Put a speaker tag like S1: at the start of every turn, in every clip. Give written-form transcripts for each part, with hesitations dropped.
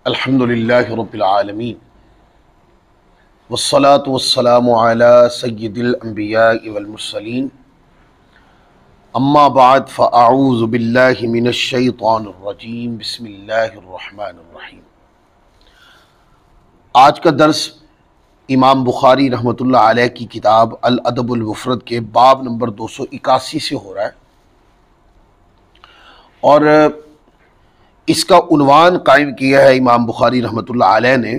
S1: अल्हम्दुलिल्लाहि रब्बिल आलमीन वस्सलातु वस्सलामु अला सय्यिदिल अंबियाइ वल मुरसलीन अम्मा बाद फ़अऊज़ु बिल्लाहि मिनश शैतानिर रजीम बिस्मिल्लाहिर रहमानिर रहीम। आज का दर्स इमाम बुखारी रहमतुल्लाह अलैह की किताब अल अदबुल मुफ़रद के बाब नंबर 281 से हो रहा है और इसका उन्वान कायम किया है इमाम बुखारी रहमतुल्लाह अलैह ने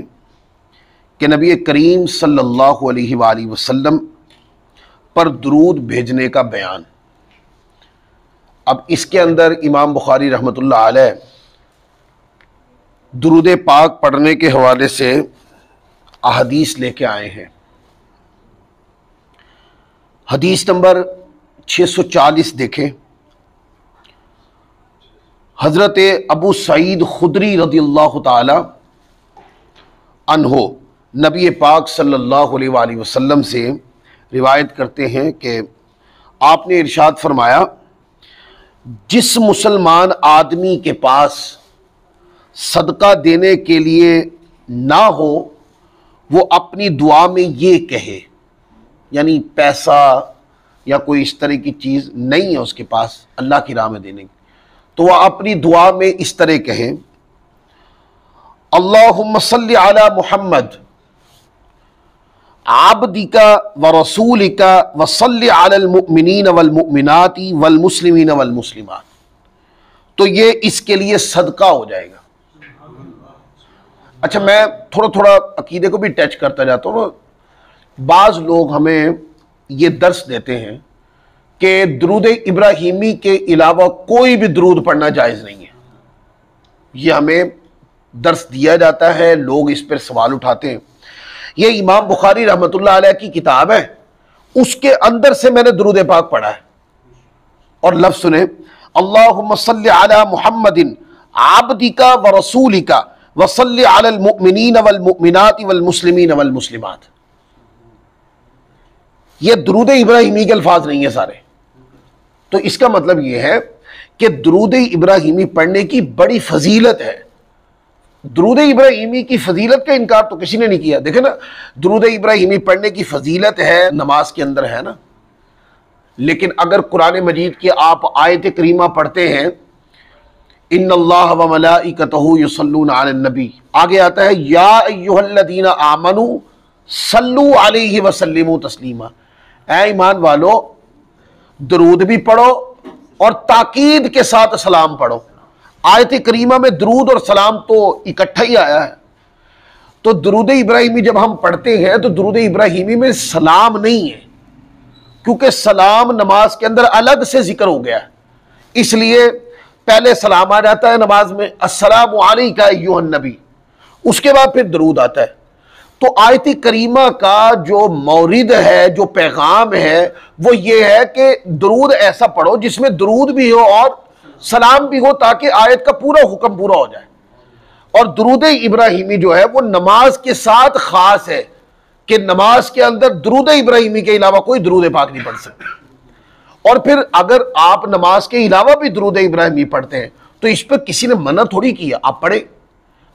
S1: कि नबी करीम सल्लल्लाहु अलैहि वसल्लम पर दुरूद भेजने का बयान। अब इसके अंदर इमाम बुखारी रहमतुल्लाह अलैह दुरूद पाक पढ़ने के हवाले से अहदीस लेके आए हैं। हदीस नंबर 640 देखें। हज़रत अबू सईद खुदरी रज़ियल्लाहु ताला अन्हो नबी पाक सल्लल्लाहु अलैहि वसल्लम से रिवायत करते हैं कि आपने इरशाद फरमाया, जिस मुसलमान आदमी के पास सदका देने के लिए ना हो वो अपनी दुआ में ये कहे, यानी पैसा या कोई इस तरह की चीज़ नहीं है उसके पास अल्लाह की राह में देने की, तो वह अपनी दुआ में इस तरह कहे, अल्लाहुम्मा सल्लि अला मुहम्मद आब्दिका व रसूलिका व सल्लि अलल मुमिनीन वल मुमिनाती वल मुस्लिमीन वल मुस्लिमात। तो ये इसके लिए सदका हो जाएगा। अच्छा, मैं थोड़ा थोड़ा अकीदे को भी टच करता जाता हूँ। बाज़ लोग हमें ये दर्स देते हैं कि दुरूद इब्राहिमी के अलावा कोई भी दुरूद पढ़ना जायज़ नहीं है। ये हमें दर्स दिया जाता है, लोग इस पर सवाल उठाते हैं। ये इमाम बुखारी रहमतुल्लाह अलैह की किताब है, उसके अंदर से मैंने दुरूद पाक पढ़ा है और लफ्ज़ सुने, अल्लाहुम्मा सल्लि अला मुहम्मदिन आब्दिका व रसूलिका व सल्लि अलल मुमिनीन वल मुमिनाती वल मुस्लिमीन वल मुस्लिमात। ये दुरूद इब्राहिमी के अल्फाज नहीं है सारे। तो इसका मतलब यह है कि दुरूद इब्राहिमी पढ़ने की बड़ी फजीलत है। दुरूद इब्राहिमी की फजीलत का इनकार तो किसी ने नहीं किया। देखे ना, दुरूद इब्राहिमी पढ़ने की फजीलत है, नमाज के अंदर है ना। लेकिन अगर कुरान मजीद की आप आयत करीमा पढ़ते हैं, इन्नल्लाह व मलाइकतहू युसल्लूना अलन नबी, आगे आता है या अय्युहल्लज़ीना आमनू सल्लू अलैहि व सल्लिमू तस्लीमा। ऐ ईमान वालो, दुरूद भी पढ़ो और ताकीद के साथ सलाम पढ़ो। आयत करीमा में दुरूद और सलाम तो इकट्ठा ही आया है। तो दुरूद इब्राहिमी जब हम पढ़ते हैं तो दुरूद इब्राहिमी में सलाम नहीं है, क्योंकि सलाम नमाज के अंदर अलग से जिक्र हो गया है। इसलिए पहले सलाम आ जाता है नमाज में, अस्सलामु अलैका अय्युहन नबी, उसके बाद फिर दुरूद आता है। तो आयत करीमा का जो मौरिद है, जो पैगाम है, वो ये है कि दुरूद ऐसा पढ़ो जिसमें दुरूद भी हो और सलाम भी हो, ताकि आयत का पूरा हुक्म पूरा हो जाए। और दुरूद इब्राहिमी जो है वो नमाज के साथ खास है कि नमाज के अंदर दुरूद इब्राहिमी के अलावा कोई दुरूद पाक नहीं पढ़ सकते। और फिर अगर आप नमाज के अलावा भी दुरूद इब्राहिमी पढ़ते हैं तो इस पर किसी ने मना थोड़ी किया, आप पढ़े,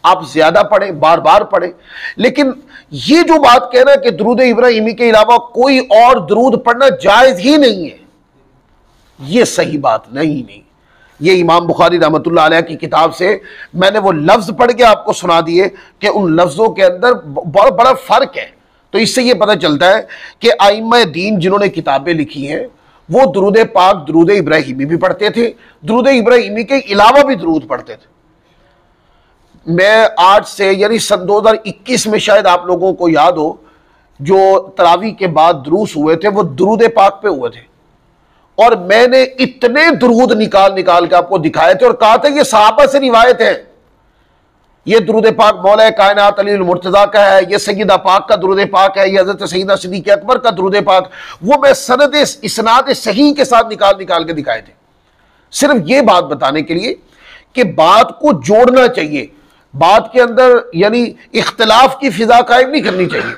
S1: आप ज्यादा पढ़े, बार बार पढ़े। लेकिन ये जो बात कहना कि दुरूद इब्राहिमी के अलावा कोई और दुरूद पढ़ना जायज ही नहीं है, ये सही बात नहीं। ये इमाम बुखारी रहमतुल्लाह अलैह की किताब से मैंने वो लफ्ज पढ़ के आपको सुना दिए कि उन लफ्जों के अंदर बहुत बड़ा फर्क है। तो इससे ये पता चलता है कि आइम्मा दीन जिन्होंने किताबें लिखी हैं वो दुरूद पाक, दुरूद इब्राहिमी भी पढ़ते थे, दुरूद इब्राहिमी के अलावा भी दुरूद पढ़ते थे। मैं आज से यानी सन 2021 में शायद आप लोगों को याद हो, जो तरावी के बाद दुरूस हुए थे वो दुरूद पाक पे हुए थे और मैंने इतने दुरूद निकाल निकाल के आपको दिखाए थे और कहा था ये सहाबा से रिवायत है। ये दुरूद पाक मौला कायनात अली मुर्तज़ा का है, ये सैयदा पाक का दुरूद पाक है, ये हज़रत सैयदा सिद्दीक़ अकबर का दुरूद पाक, वो मैं सनद इस्नाद सही के साथ निकाल निकाल के दिखाए थे। सिर्फ ये बात बताने के लिए कि बात को जोड़ना चाहिए, बात के अंदर यानी इख्तिलाफ की फिजा कायम नहीं करनी चाहिए।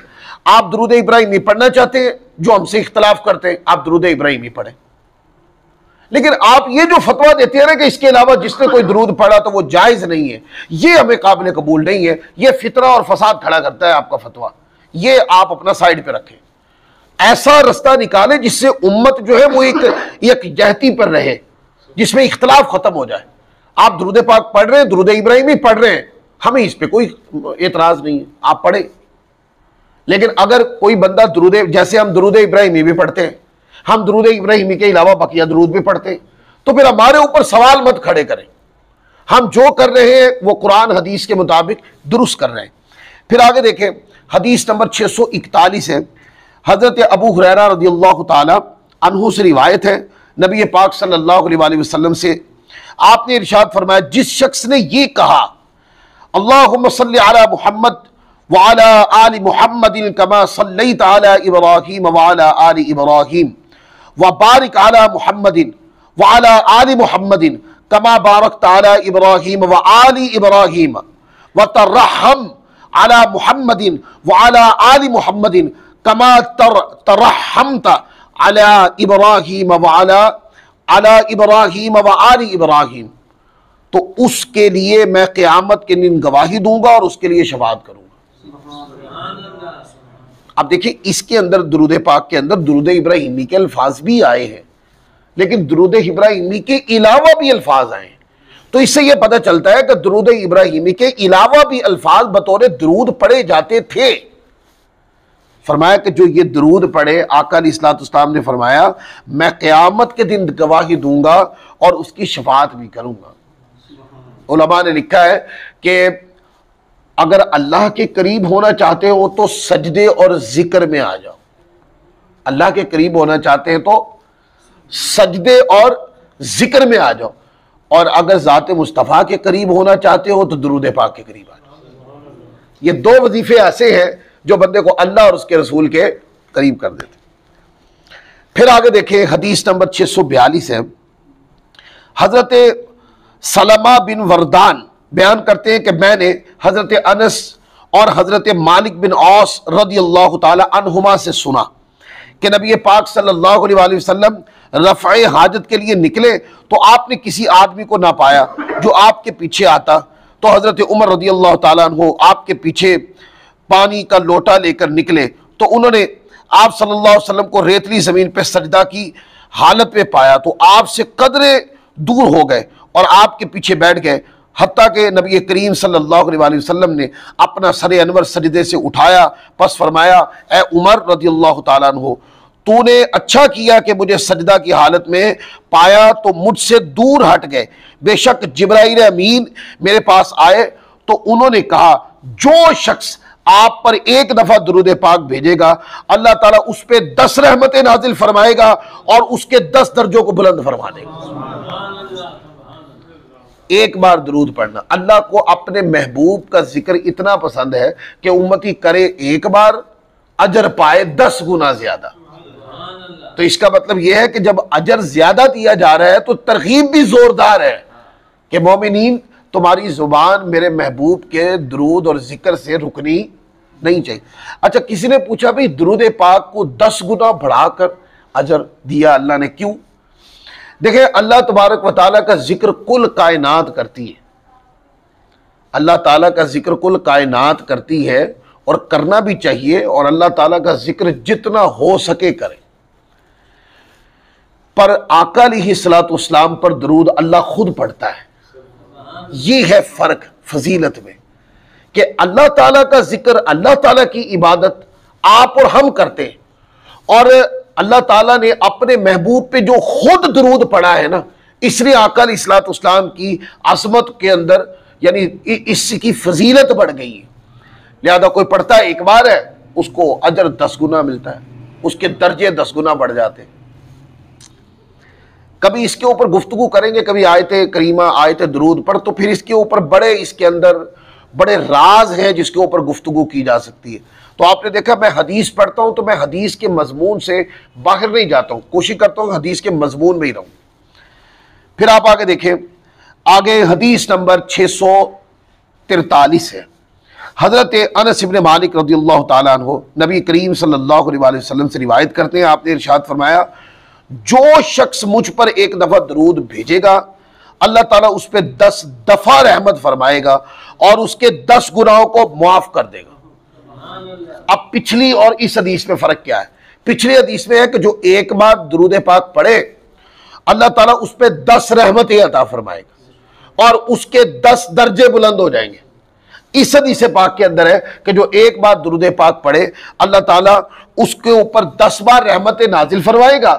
S1: आप दुरूद इब्राहिमी पढ़ना चाहते हैं, जो हमसे इख्तिलाफ करते हैं, आप दुरूद इब्राहिमी पढ़ें। लेकिन आप ये जो फतवा देते हैं ना कि इसके अलावा जिसने कोई दरूद पढ़ा तो वो जायज नहीं है, ये हमें काबिल कबूल नहीं है। ये फितरा और फसाद खड़ा करता है आपका फतवा, ये आप अपना साइड पे रखें। ऐसा रास्ता निकाले जिससे उम्मत जो है वो एक जहती पर रहे, जिसमें इख्तलाफ खत्म हो जाए। आप दुरूद पाक पढ़ रहे हैं, दुरूद इब्राहिमी पढ़ रहे हैं, हमें इस पर कोई एतराज नहीं है, आप पढ़े। लेकिन अगर कोई बंदा दुरूद, जैसे हम दुरूद इब्राहिमी भी पढ़ते हैं, हम दुरूद इब्राहिमी के अलावा बकिया दुरूद भी पढ़ते हैं, तो फिर हमारे ऊपर सवाल मत खड़े करें। हम जो कर रहे हैं वो कुरान हदीस के मुताबिक दुरुस्त कर रहे हैं। फिर आगे देखें, हदीस नंबर 641 है, हजरत अबू हुरैरा रज़ियल्लाहु ताला अन्हु से रिवायत है, नबी पाक सल्लल्लाहु अलैहि वसल्लम से आपने इरशाद फरमाया, जिस शख्स ने ये कहा अल्लाहुम्मा सल्ली अला मुहम्मद व अला आलि मुहम्मदिन कमा सल्लैत अला इब्राहीम व अला आलि इब्राहीम व बारिक अला मुहम्मदिन व अला आलि मुहम्मदिन कमा बारकत अला इब्राहीम व आलि इब्राहीम व तरहम अला मुहम्मदिन व अला आलि मुहम्मदिन कमा तरहमत अला इब्राहीम व अला इब्राहीम व आलि इब्राहीम, तो उसके लिए मैं क़यामत के दिन गवाही दूंगा और उसके लिए शफाअत करूंगा। अब देखिए, इसके अंदर दुरूद पाक के अंदर दुरूद इब्राहिमी के अल्फाज भी आए हैं, लेकिन दुरूद इब्राहिमी के अलावा भी अल्फाज आए हैं। तो इससे यह पता चलता है कि दुरूद इब्राहिमी के अलावा भी अल्फाज बतौर दुरूद पढ़े जाते थे। फरमाया कि जो ये दुरूद पढ़े, आका अलैहिस्सलाम ने फरमाया मैं क़यामत के दिन गवाही दूंगा और उसकी शफाअत भी करूंगा। उलमा ने लिखा है कि अगर अल्लाह के करीब होना चाहते हो तो सजदे और जिक्र में आ जाओ। अल्लाह के करीब होना चाहते हैं तो सजदे और जिक्र में आ जाओ, और अगर ज़ात मुस्तफ़ा के करीब होना चाहते हो तो दुरूद पाक के करीब आ जाओ। ये दो वजीफे ऐसे हैं जो बंदे को अल्लाह और उसके रसूल के करीब कर देते। फिर आगे देखें, हदीस नंबर 642 है, हजरत सलमा बिन वरदान बयान करते हैं कि मैंने हजरत अनस और हजरत मालिक बिन औस रज़ियल्लाहु ताला अन्हुमा से सुना कि नबी पाक सल्लल्लाहु अलैहि वसल्लम रफ़े हाजत के लिए निकले तो आपने किसी आदमी को ना पाया जो आपके पीछे आता, तो हजरत उमर रज़ियल्लाहु ताला अन्हु आपके पीछे पानी का लोटा लेकर निकले, तो उन्होंने आप सल्लल्लाहु अलैहि वसल्लम को रेतली ज़मीन पर सजदा की हालत में पाया, तो आपसे कदरे दूर हो गए और आपके पीछे बैठ गए, हत्ता के नबी करीम सल्लल्लाहु अलैहि वसल्लम ने अपना सरे अनवर सजदे से उठाया, पस फरमाया ए उमर रज़ियल्लाहु ताला अन्हु, तूने अच्छा किया कि मुझे सजदा की हालत में पाया तो मुझसे दूर हट गए। बेशक जिब्राइल अमीन मेरे पास आए तो उन्होंने कहा जो शख्स आप पर एक दफा दुरूद पाक भेजेगा अल्लाह ताला उस पे 10 रहमतें नाजिल फरमाएगा और उसके 10 दर्जों को बुलंद फरमा देगा। एक बार दुरूद पढ़ना, अल्लाह को अपने महबूब का जिक्र इतना पसंद है कि उम्मती करे एक बार अजर पाए 10 गुना ज्यादा। तो इसका मतलब यह है कि जब अजर ज्यादा दिया जा रहा है तो तरगीब भी जोरदार है कि मोमिनीन तुम्हारी जुबान मेरे महबूब के दुरूद और जिक्र से रुकनी नहीं चाहिए। अच्छा, किसी ने पूछा भाई दुरूद पाक को 10 गुना बढ़ाकर अजर दिया अल्लाह ने, क्यों? देखें, अल्लाह तबारक व तआला का जिक्र कुल कायनात करती है। अल्लाह ताला का जिक्र कुल कायनात करती है और करना भी चाहिए, और अल्लाह ताला का जिक्र जितना हो सके करें। पर आका अलैहिस्सलाम पर दुरूद अल्लाह खुद पढ़ता है। ये है फर्क फजीलत में कि अल्लाह ताला का जिक्र, अल्लाह ताला की इबादत आप और हम करते हैं, और अल्लाह ताला ने अपने महबूब पे जो खुद दुरूद पढ़ा है ना, इसलिए आका अलैहिस्सलाम की अज़मत के अंदर यानी इसकी फजीलत बढ़ गई है। लिहाजा कोई पढ़ता है एक बार है, उसको अजर 10 गुना मिलता है, उसके दर्जे 10 गुना बढ़ जाते हैं। कभी इसके ऊपर गुफ्तगू करेंगे, कभी आयते करीमा आयते दुरूद पर, तो फिर इसके ऊपर बड़े इसके अंदर बड़े राज हैं जिसके ऊपर गुफ्तगू की जा सकती है। तो आपने देखा मैं हदीस पढ़ता हूं तो मैं हदीस के मजमून से बाहर नहीं जाता हूं, कोशिश करता हूं हदीस के मजमून में ही रहूं। फिर आप आगे देखें, आगे हदीस नंबर 643 है, हजरत अनस इब्न मालिक रज़ियल्लाहु ताला अन्हु नबी करीम सल्लल्लाहु अलैहि वसल्लम से रिवायत करते हैं, आपने इरशाद फरमाया जो शख्स मुझ पर एक दफा दरूद भेजेगा अल्लाह ताला उस पर 10 दफा रहमत फरमाएगा और उसके 10 गुनाहों को मुआफ कर देगा। अब पिछली और इस हदीस में फर्क क्या है? पिछली हदीस में है कि जो एक बार दरूद पाक पढ़े अल्लाह ताला उस पर 10 रहमतें अता फरमाएगा और उसके 10 दर्जे बुलंद हो जाएंगे। इस हदीस पाक के अंदर है कि जो एक बार दरूद पाक पढ़े अल्लाह ताला उसके ऊपर 10 बार रहमतें नाजिल फरमाएगा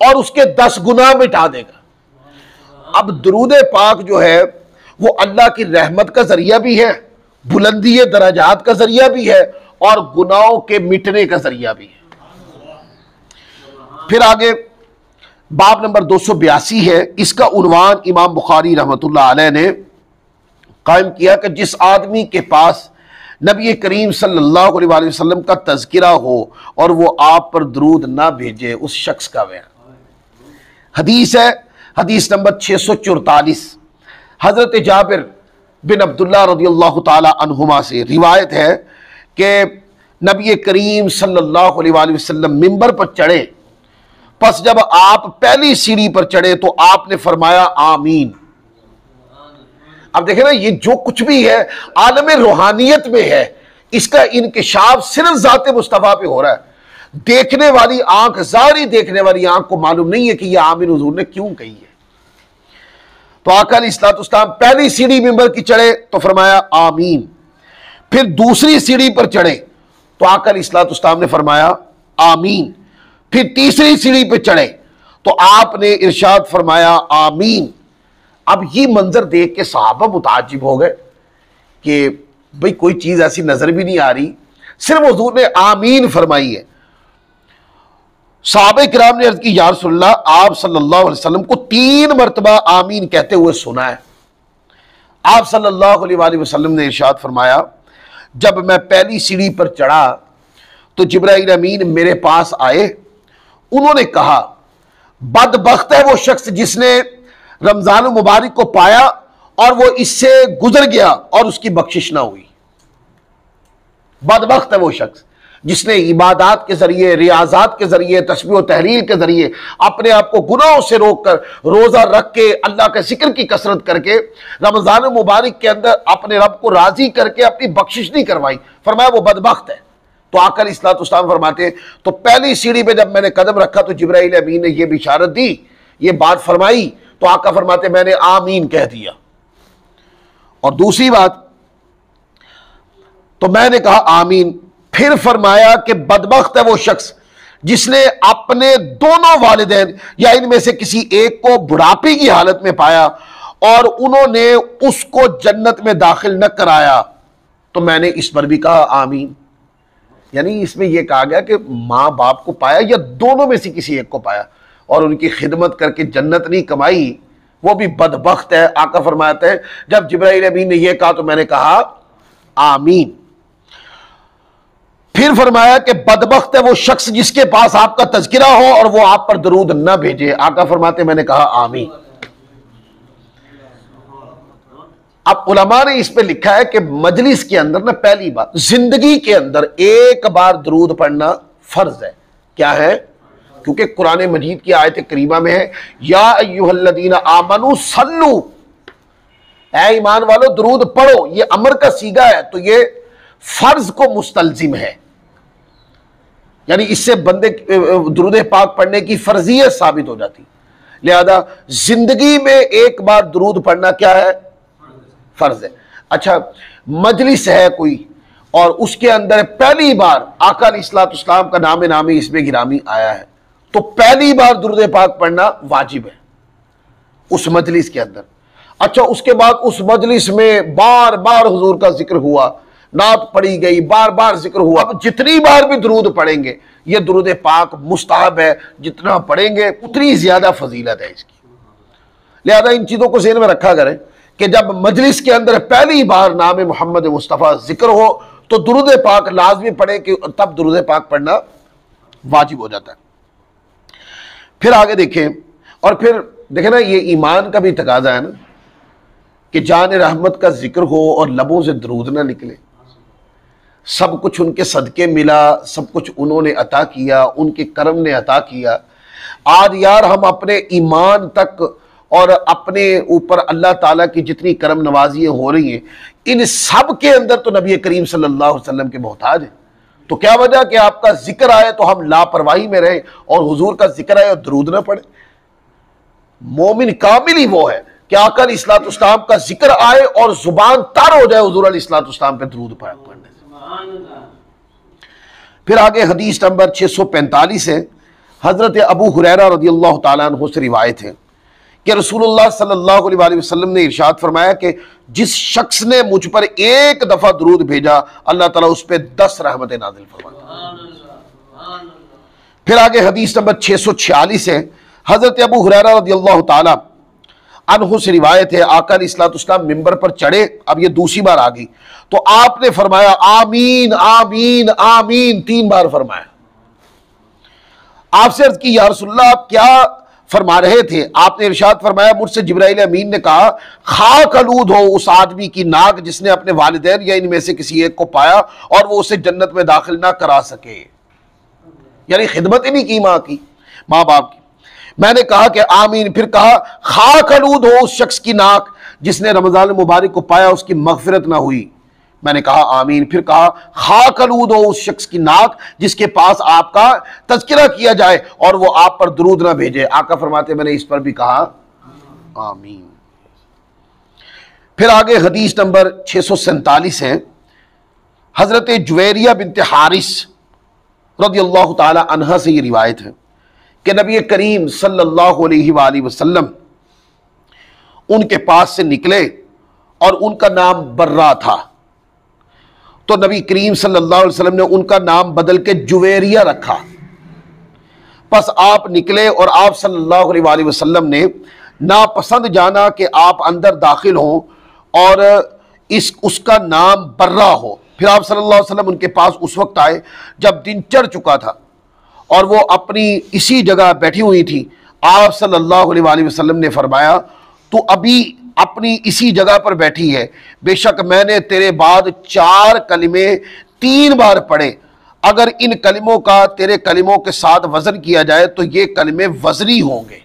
S1: और उसके 10 गुनाह मिटा देगा। अब दरूद पाक जो है वो अल्लाह की रहमत का जरिया भी है, बुलंदी दराजात का जरिया भी है और गुनाहों के मिटने का जरिया भी है। फिर आगे बाब नंबर 282 है, इसका उन्वान इमाम बुखारी रहमतुल्लाह अलैह ने कायम किया कि जिस आदमी के पास नबी करीम सल्लल्लाहु अलैहि वसल्लम का तज़किरा हो और वो आप पर दरूद ना भेजे उस शख्स का बयान। हदीस है, हदीस नंबर 644, हजरत जाबिर बिन अब्दुल्लाह रज़ियल्लाहु ताला अन्हुमा से रिवायत है कि नबी करीम सल्लल्लाहु अलैहि वसल्लम मिंबर पर चढ़े, पस जब आप पहली सीढ़ी पर चढ़े तो आपने फरमाया आमीन। अब देखें ना, ये जो कुछ भी है आलम रूहानियत में है, इसका इंकिशाफ सिर्फ ज़ात मुस्तफ़ा पे हो रहा है। देखने वाली आंख, जारी देखने वाली आंख को मालूम नहीं है कि यह आमीन हुजूर ने क्यों कही है। तो आका अलैहिस्सलाम पहली सीढ़ी मिंबर की चढ़े तो फरमाया आमीन, फिर दूसरी सीढ़ी पर चढ़े तो आका अलैहिस्सलाम ने फरमाया आमीन, फिर तीसरी सीढ़ी पर चढ़े तो आपने इरशाद फरमाया आमीन। अब ये मंजर देख के सहाबा मुताजिब हो गए कि भाई कोई चीज ऐसी नजर भी नहीं आ रही, सिर्फ हुजूर ने आमीन फरमाई है। सहाबा किराम ने अर्ज की या रसूलल्लाह, आप सल्लल्लाहु अलैहि वसल्लम को 3 मरतबा आमीन कहते हुए सुना है। आप सल्लल्लाहु अलैहि वसल्लम ने इरशाद फरमाया, जब मैं पहली सीढ़ी पर चढ़ा तो जिब्राइल अमीन मेरे पास आए, उन्होंने कहा बदबख्त है वो शख्स जिसने रमजान मुबारक को पाया और वो इससे गुजर गया और उसकी बख्शिश ना हुई। बदबख्त है वो शख्स जिसने इबादत के जरिए, रियाजात के जरिए, तस्बीह और तहलील के जरिए अपने आप को गुनाहों से रोककर, रोजा रख के, अल्लाह के जिक्र की कसरत करके रमजान मुबारक के अंदर अपने रब को राजी करके अपनी बख्शिश नहीं करवाई। फरमाया वो बदबख्त है। तो आका अलैहिस्सलाम फरमाते, तो पहली सीढ़ी पे जब मैंने कदम रखा तो जिब्राइल अमीन ने यह बिशारत दी, ये बात फरमाई, तो आका फरमाते मैंने आमीन कह दिया। और दूसरी बात तो मैंने कहा आमीन, फिर फरमाया कि बदबख्त है वो शख्स जिसने अपने दोनों वालिदैन या इनमें से किसी एक को बुढ़ापे की हालत में पाया और उन्होंने उसको जन्नत में दाखिल न कराया, तो मैंने इस पर भी कहा आमीन। यानी इसमें यह कहा गया कि मां बाप को पाया या दोनों में से किसी एक को पाया और उनकी खिदमत करके जन्नत नहीं कमाई, वो भी बदबख्त है। आका फरमाते हैं जब जिब्राइल अमीन ने यह कहा तो मैंने कहा आमीन। फिर फरमाया कि बदबख्त है वो शख्स जिसके पास आपका तज़किरा हो और वो आप पर दरूद न भेजे। आका फरमाते मैंने कहा आमीन। अब उलमा ने इस पे लिखा है कि मजलिस के अंदर ना पहली बार जिंदगी के अंदर एक बार दरूद पढ़ना फर्ज है। क्या है? क्योंकि कुरान मजीद की आयत करीमा में है या अय्युहल्लज़ीना आमनू सल्लू, ऐ ईमान वालो दरूद पढ़ो। ये अमर का सीगा है तो ये फर्ज को मुस्तलजिम है, यानी इससे बंदे दरूद पाक पढ़ने की फर्जियत साबित हो जाती। लिहाजा जिंदगी में एक बार दरूद पढ़ना क्या है? फर्ज है। अच्छा, मजलिस है कोई और उसके अंदर पहली बार आका अलैहिस्सलाम का नाम नामी इसमें गिरामी आया है तो पहली बार दरूद पाक पढ़ना वाजिब है उस मजलिस के अंदर। अच्छा, उसके बाद उस मजलिस में बार बार हुजूर का जिक्र हुआ, नात पढ़ी गई, बार बार जिक्र हुआ। अब जितनी बार भी दरूद पढ़ेंगे ये दरूद पाक मुस्ताहब है, जितना पढ़ेंगे उतनी ज्यादा फजीलत है इसकी। लिहाजा इन चीजों को ज़हन में रखा करें कि जब मजलिस के अंदर पहली बार नाम मोहम्मद मुस्तफ़ा जिक्र हो तो दरूद पाक लाजमी पढ़े कि तब दरूद पाक पढ़ना वाजिब हो जाता है। फिर आगे देखें और फिर देखें ना, ये ईमान का भी तकाजा है ना कि जान रहमत का जिक्र हो और लबों से दरूद ना निकले। सब कुछ उनके सदके मिला, सब कुछ उन्होंने अता किया, उनके करम ने अता किया, आज यार हम अपने ईमान तक और अपने ऊपर अल्लाह ताला की जितनी करम नवाजियाँ हो रही हैं, इन सब के अंदर तो नबी करीम सल्लल्लाहु अलैहि वसल्लम के मोहताज हैं। तो क्या वजह कि आपका जिक्र आए तो हम लापरवाही में रहें और हुजूर का जिक्र आए और दरूद न पढ़े? मोमिन कामिल ही वो है कि आका अलैहिस्सलाम का जिक्र आए और जुबान तर हो जाए हुजूर अलैहिस्सलाम पे दरूद पढ़ने से। फिर आगे हदीस नंबर 645 है। हजरत अबू हुरैरा रज़ियल्लाहु ताला अन्हु से रिवायत है कि रसूलुल्लाह सल्लल्लाहु अलैहि वसल्लम ने इरशाद फरमाया कि जिस शख्स ने मुझ पर एक दफा दरूद भेजा, अल्लाह ताला उस पर 10 रहमतें नाज़िल फरमाता। फिर आगे हदीस नंबर 646 है। हजरत अबू हुरैरा रज़ियल्लाहु ताला अन्हु से रिवायत है, आका अलैहिस्सलाम मिंबर पर चढ़े, अब ये दूसरी बार आ गई, तो आपने फरमाया आमीन आमीन आमीन 3 बार फरमाया। आपसे अर्ज की, या रसूलल्लाह आप क्या फरमा रहे थे? आपने इरशाद फरमाया, मुझसे जिब्राइल अमीन ने कहा, खाक आलूद हो उस आदमी की नाक जिसने अपने वालिदैन या इनमें से किसी एक को पाया और वो उसे जन्नत में दाखिल ना करा सके, यानी खिदमत ही नहीं की माँ बाप की। मैंने कहा कि आमीन। फिर कहा, खाक आलूद हो उस शख्स की नाक जिसने रमजान मुबारक को पाया उसकी मगफिरत ना हुई। मैंने कहा आमीन। फिर कहा, खाक आलूद हो उस शख्स की नाक जिसके पास आपका तज़किरा किया जाए और वो आप पर दरूद ना भेजे। आका फरमाते मैंने इस पर भी कहा आमीन। फिर आगे हदीस नंबर 647 है। हजरत जुवैरिया बिन्त हारिस रज़ियल्लाहु ताला अन्हा से ये रिवायत है कि नबी करीम सल्लल्लाहु अलैहि वसल्लम उनके पास से निकले और उनका नाम बर्रा था, तो नबी करीम सल्लल्लाहु अलैहि वसल्लम ने उनका नाम बदल के जुवैरिया रखा। बस आप निकले और आप सल्लल्लाहु अलैहि वसल्लम ने नापसंद जाना कि आप अंदर दाखिल हों और उसका नाम बर्रा हो। फिर आप सल्लल्लाहु अलैहि वसल्लम उनके पास उस वक्त आए जब दिन चढ़ चुका था और वो अपनी इसी जगह बैठी हुई थी। आप सल्लल्लाहु अलैहि वसल्लम ने फरमाया, तू अभी अपनी इसी जगह पर बैठी है, बेशक मैंने तेरे बाद 4 कलिमे 3 बार पढ़े, अगर इन कलिमों का तेरे कलिमों के साथ वजन किया जाए तो ये कलिमे वजनी होंगे।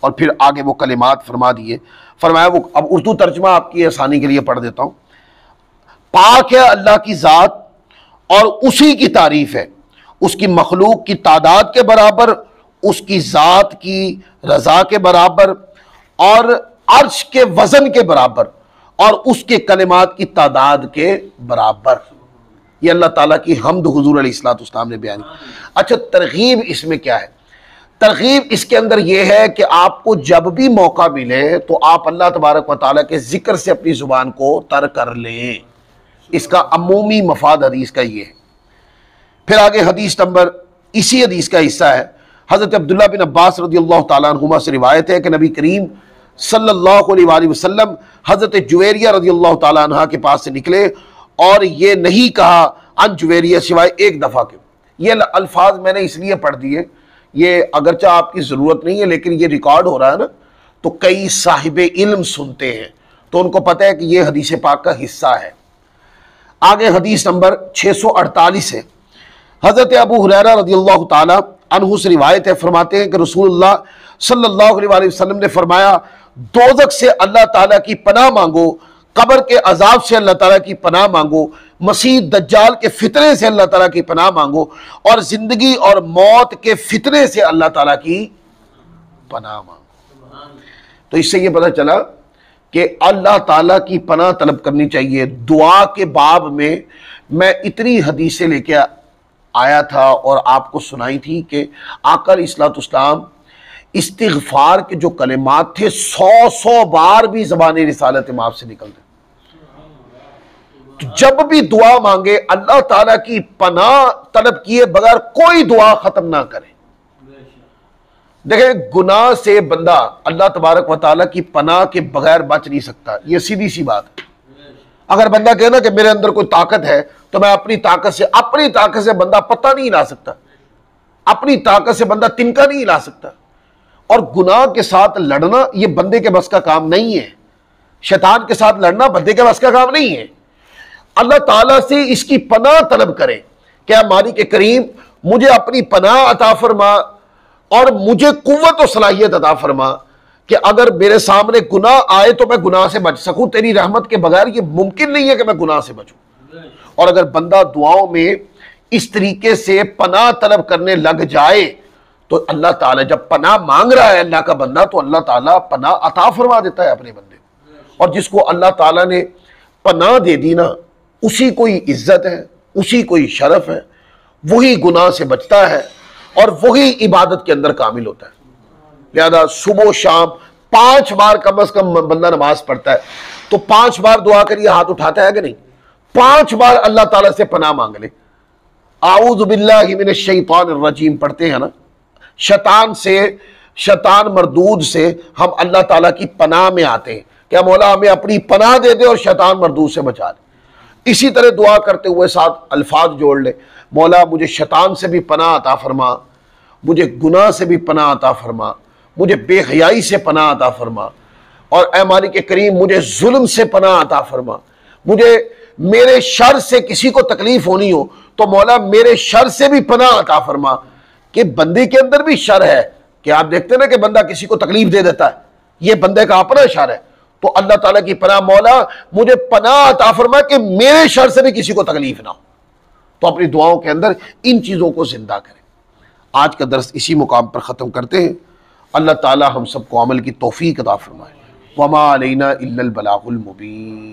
S1: और फिर आगे वो कलिमात फरमा दिए। फरमाया, वो अब उर्दू तर्जमा आपकी आसानी के लिए पढ़ देता हूँ। पाक है अल्लाह की ज़ात और उसी की तारीफ है, उसकी मखलूक की तादाद के बराबर, उसकी ज़ात की रज़ा के बराबर और अर्श के वजन के बराबर और उसके कलिमात की तादाद के बराबर। ये अल्लाह ताला की हम्द हुजूर अलैहिस्सलाम ने बयान की। अच्छा, तरगीब इसमें क्या है? तरगीब इसके अंदर यह है कि आपको जब भी मौका मिले तो आप अल्लाह तबारक व तआला के जिक्र से अपनी जुबान को तर कर लें। इसका अमूमी मफाद हदीस का ये है। फिर आगे हदीस नंबर, इसी हदीस का हिस्सा है। हज़रत अब्दुल्लाह बिन अब्बास रज़ियल्लाहु ताला अन्हुमा से रिवायत है कि नबी करीम सल्लल्लाहु अलैहि वसल्लम हज़रत जुवैरिया रज़ियल्लाहु ताला अन्हा के पास से निकले और ये नहीं कहा अन जुवैरिया सिवाय एक दफ़ा के। ये अल्फाज मैंने इसलिए पढ़ दिए, ये अगरचा आपकी ज़रूरत नहीं है लेकिन ये रिकॉर्ड हो रहा है ना, तो कई साहिबे इल्म सुनते हैं तो उनको पता है कि ये हदीस पाक का हिस्सा है। आगे हदीस नंबर 648 है। हज़रत अबू हुरैरा रज़ियल्लाहु ताला अन्हु से रिवायत है, फरमाते हैं कि रसूलुल्लाह सल्लल्लाहु अलैहि वसल्लम ने फरमाया, दोज़ख से अल्लाह ताला की पनाह मांगो, कब्र के अजाब से अल्लाह ताला की पनाह मांगो, मसीह दज्जाल के फितने से अल्लाह ताला की पनाह मांगो और जिंदगी और मौत के फितने से अल्लाह ताला की पनाह मांगो। तो इससे ये पता चला कि अल्लाह ताला की पनाह तलब करनी चाहिए। दुआ के बाब में मैं इतनी हदीसें लेके आया था और आपको सुनाई थी कि आका अलैहिस्सलाम इस्तिग़फ़ार के जो कलिमात थे 100 बार भी ज़बान रिसालत माफ़ से निकलते। तो जब भी दुआ मांगे अल्लाह ताला की पनाह तलब किए बगैर कोई दुआ खत्म ना करे। देखें, गुनाह से बंदा अल्लाह तबारक व तआला की पनाह के बगैर बच नहीं सकता, ये सीधी सी बात है। अगर बंदा कहे ना कि मेरे अंदर कोई ताकत है तो मैं अपनी ताकत से बंदा पत्ता नहीं हिला सकता, अपनी ताकत से बंदा तिनका नहीं हिला सकता। और गुनाह के साथ लड़ना ये बंदे के बस का काम नहीं है, शैतान के साथ लड़ना बंदे के बस का काम नहीं है। अल्लाह ताला से इसकी पनाह तलब करें, क्या मालिक करीम मुझे अपनी पनाह अता फरमा और मुझे कुव्वत और सलाहियत अता फरमा कि अगर मेरे सामने गुनाह आए तो मैं गुनाह से बच सकूं। तेरी रहमत के बगैर ये मुमकिन नहीं है कि मैं गुनाह से बचूं। और अगर बंदा दुआओं में इस तरीके से पनाह तलब करने लग जाए तो अल्लाह ताला, जब पनाह मांग रहा है अल्लाह का बंदा, तो अल्लाह ताला पनाह अता फरमा देता है अपने बंदे को। और जिसको अल्लाह ताला ने पनाह दे दी ना, उसी कोई इज्जत है, उसी कोई शरफ है, वही गुनाह से बचता है और वही इबादत के अंदर कामिल होता है। लिहाजा सुबह शाम 5 बार कम अज कम बंदा नमाज पढ़ता है तो 5 बार दुआ करिए, हाथ उठाता है कि नहीं? 5 बार अल्लाह ताला से पनाह मांग ले। आऊज़ु बिल्लाहि मिनश शैतानिर रजीम पढ़ते हैं ना, शैतान से, शैतान मरदूद से हम अल्लाह ताला की पनाह में आते हैं। क्या मौला हमें अपनी पनाह दे दे और शैतान मरदूद से बचा ले। इसी तरह दुआ करते हुए साथ अल्फाज जोड़ ले, मौला मुझे शैतान से भी पनाह अता फरमा, मुझे गुनाह से भी पनाह अता फरमा, मुझे बेहयाई से पनाह अता फरमा, और ऐ मालिक करीम मुझे जुल्म से पनाह अता फरमा। मुझे मेरे शर से किसी को तकलीफ होनी हो तो मौला मेरे शर से भी पनाह अता फरमा। कि बंदे के अंदर भी शर है कि आप देखते ना कि बंदा किसी को तकलीफ दे देता है, ये बंदे का अपना शर है। तो अल्लाह ताला की पनाह, मौला मुझे पनाह अता फरमा कि मेरे शर से भी किसी को तकलीफ ना हो। तो अपनी दुआओं के अंदर इन चीजों को जिंदा करें। आज का दर्स इसी मुकाम पर खत्म करते हैं। अल्लाह ताला हम सबको अमल की तौफीक अता फरमाए। वमा अलैना इल्लल बलागुल मुबीन।